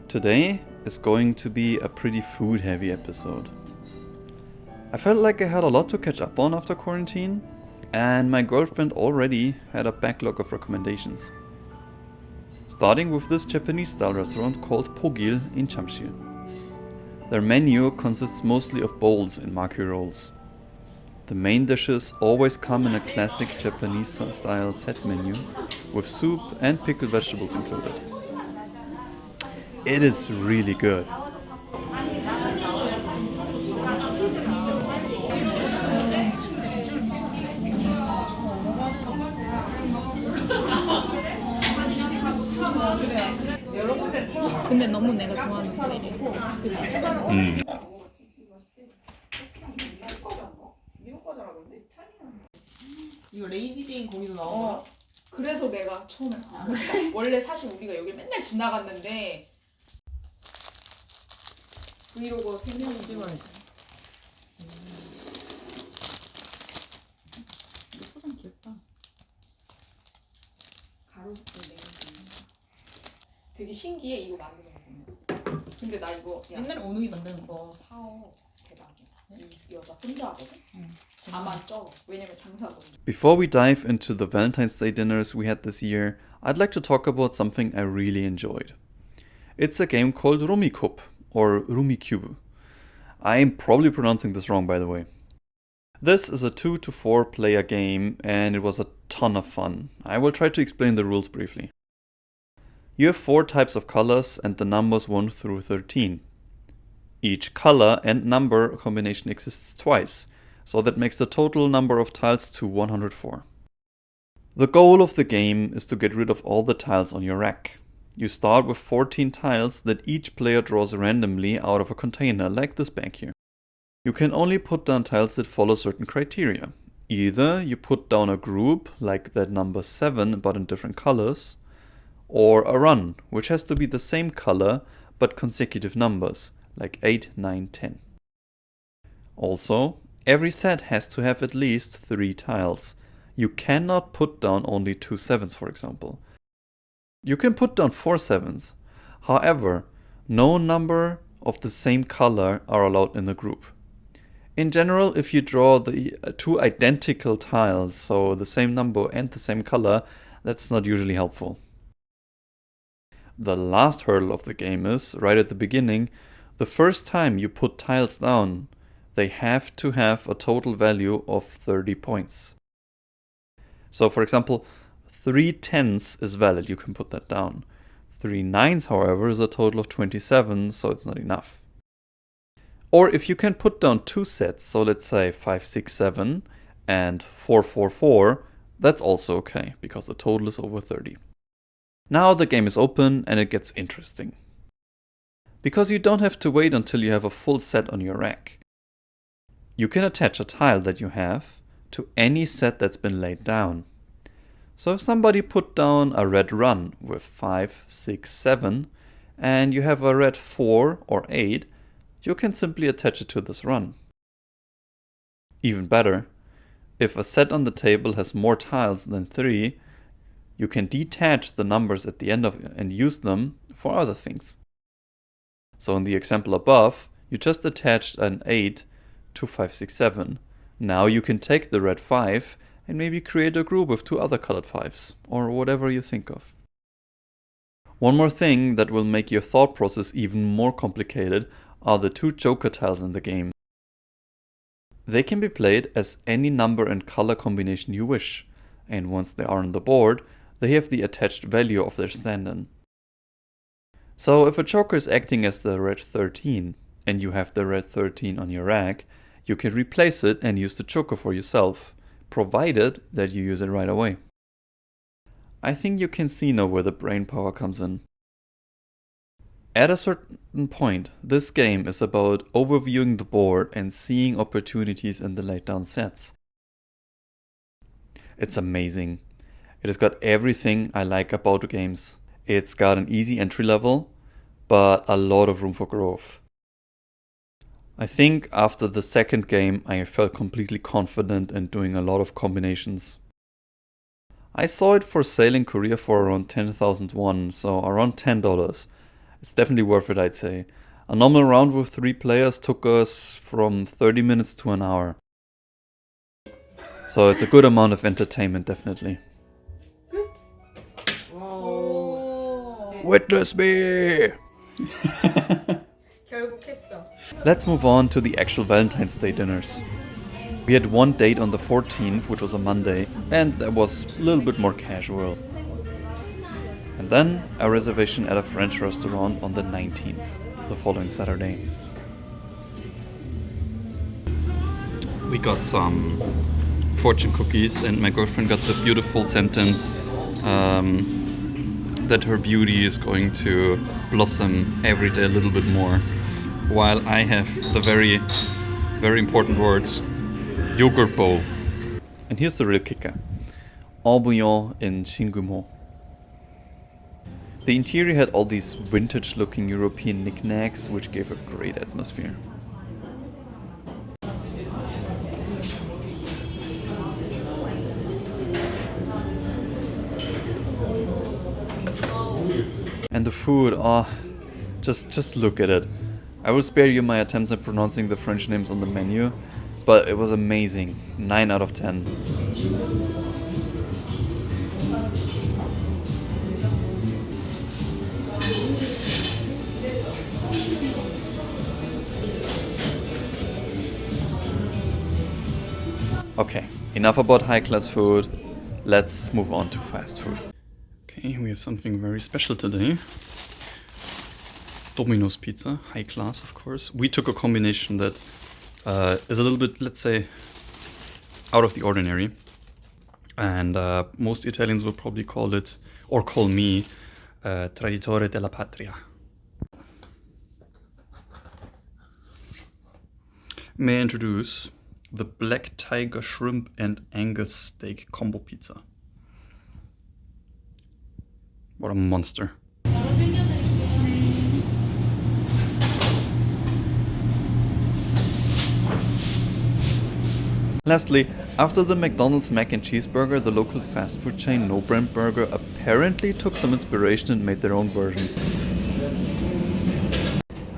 Today is going to be a pretty food heavy episode. I felt like I had a lot to catch up on after quarantine, and my girlfriend already had a backlog of recommendations. Starting with this Japanese style restaurant called Pogil in Jamsil. Their menu consists mostly of bowls and maki rolls. The main dishes always come in a classic Japanese style set menu with soup and pickled vegetables included. It is really good. 근데 너무 내가 좋아하는 스타일이고. 이거 레이디 제인 거기도 나오나? 그래서 내가 처음에 원래 사실 우리가 여기 맨날 지나갔는데 브이로그 3명이 찍어야지. 이거 포장 귀엽다. 가로도 되게 신기해 이거 만드는 거 보면. 근데 나 이거 옛날에 오누이 만드는 거. 이거 사업 대박이야. 이 여자 혼자 하거든. 다만 쪄. 왜냐면 장사도. Before we dive into the Valentine's Day dinners we had this year, I'd like to talk about something I really enjoyed. It's a game called Romikop, or Romikop. I'm probably pronouncing this wrong, by the way. This is a 2 to 4 player game and it was a ton of fun. I will try to explain the rules briefly. You have 4 types of colors and the numbers 1 through 13. Each color and number combination exists twice, so that makes the total number of tiles to 104. The goal of the game is to get rid of all the tiles on your rack. You start with 14 tiles that each player draws randomly out of a container, like this bag here. You can only put down tiles that follow certain criteria. Either you put down a group, like that number 7 but in different colors, or a run, which has to be the same color but consecutive numbers, like 8, 9, 10. Also, every set has to have at least 3 tiles. You cannot put down only 2 7s, for example. You can put down 4 7s. However, no number of the same color are allowed in the group. In general, if you draw the 2 identical tiles, so the same number and the same color, that's not usually helpful. The last hurdle of the game is, right at the beginning, the first time you put tiles down, they have to have a total value of 30 points. So for example, 3 10s is valid, you can put that down. 3 9s, however, is a total of 27, so it's not enough. Or if you can put down 2 sets, so let's say 5 6 7 and 4 4 4, that's also okay, because the total is over 30. Now the game is open and it gets interesting. Because you don't have to wait until you have a full set on your rack. You can attach a tile that you have to any set that's been laid down. So if somebody put down a red run with 5, 6, 7, and you have a red 4 or 8, you can simply attach it to this run. Even better, if a set on the table has more tiles than 3, you can detach the numbers at the end of it and use them for other things. So in the example above, you just attached an 8 to 5, 6, 7. Now you can take the red 5 and maybe create a group with 2 other colored 5s, or whatever you think of. One more thing that will make your thought process even more complicated are the 2 joker tiles in the game. They can be played as any number and color combination you wish, and once they are on the board, they have the attached value of their stand-in. So if a joker is acting as the red 13, and you have the red 13 on your rack, you can replace it and use the joker for yourself, provided that you use it right away. I think you can see now where the brain power comes in. At a certain point, this game is about overviewing the board and seeing opportunities in the laid down sets. It's amazing. It has got everything I like about games. It's got an easy entry level, but a lot of room for growth. I think after the second game I felt completely confident in doing a lot of combinations. I saw it for sale in Korea for around 10,000 won, so around $10. It's definitely worth it, I'd say. A normal round with 3 players took us from 30 minutes to an hour. So it's a good amount of entertainment, definitely. 오. Witness me! 결국 했어. Let's move on to the actual Valentine's Day dinners. We had one date on the 14th, which was a Monday, and that was a little bit more casual. And then a reservation at a French restaurant on the 19th, the following Saturday. We got some fortune cookies, and my girlfriend got the beautiful sentence that her beauty is going to blossom every day a little bit more, while I have the very, very important words, yogurt bowl. And here's the real kicker. En bouillon in Shingumo. The interior had all these vintage looking European knickknacks, which gave a great atmosphere. And the food, just look at it. I will spare you my attempts at pronouncing the French names on the menu, but it was amazing. 9 out of 10. Okay, enough about high-class food. Let's move on to fast food. Okay, we have something very special today. Domino's pizza, high class, of course. We took a combination that is a little bit, let's say, out of the ordinary. And most Italians will probably call it, or call me, traditore della patria. May I introduce the Black Tiger Shrimp and Angus Steak Combo Pizza. What a monster. Lastly, after the McDonald's mac and cheese burger, the local fast food chain No Brand Burger apparently took some inspiration and made their own version.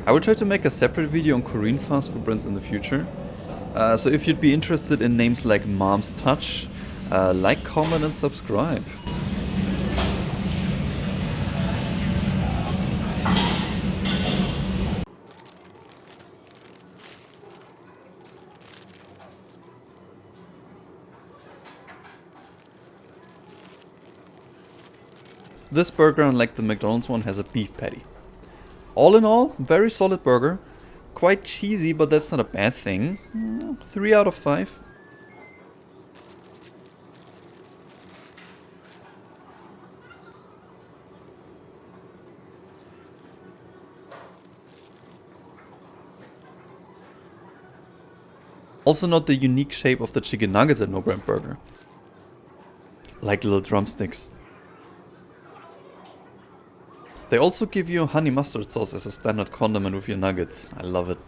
I will try to make a separate video on Korean fast food brands in the future. So if you'd be interested in names like Mom's Touch, like, comment and subscribe. This burger, unlike the McDonald's one, has a beef patty. All in all, very solid burger. Quite cheesy, but that's not a bad thing. 3 out of 5. Also note the unique shape of the chicken nuggets at No Brand Burger. Like little drumsticks. They also give you honey mustard sauce as a standard condiment with your nuggets. I love it.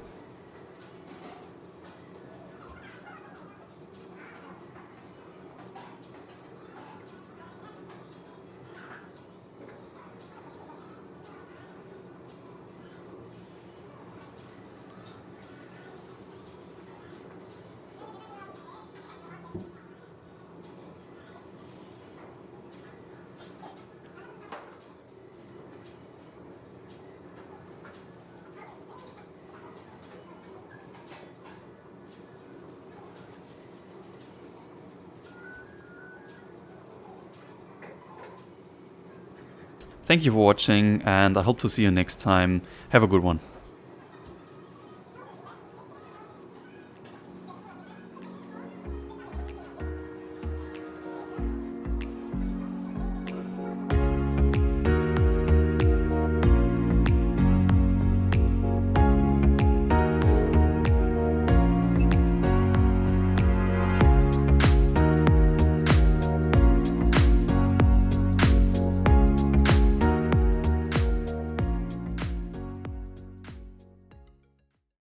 Thank you for watching, and I hope to see you next time. Have a good one.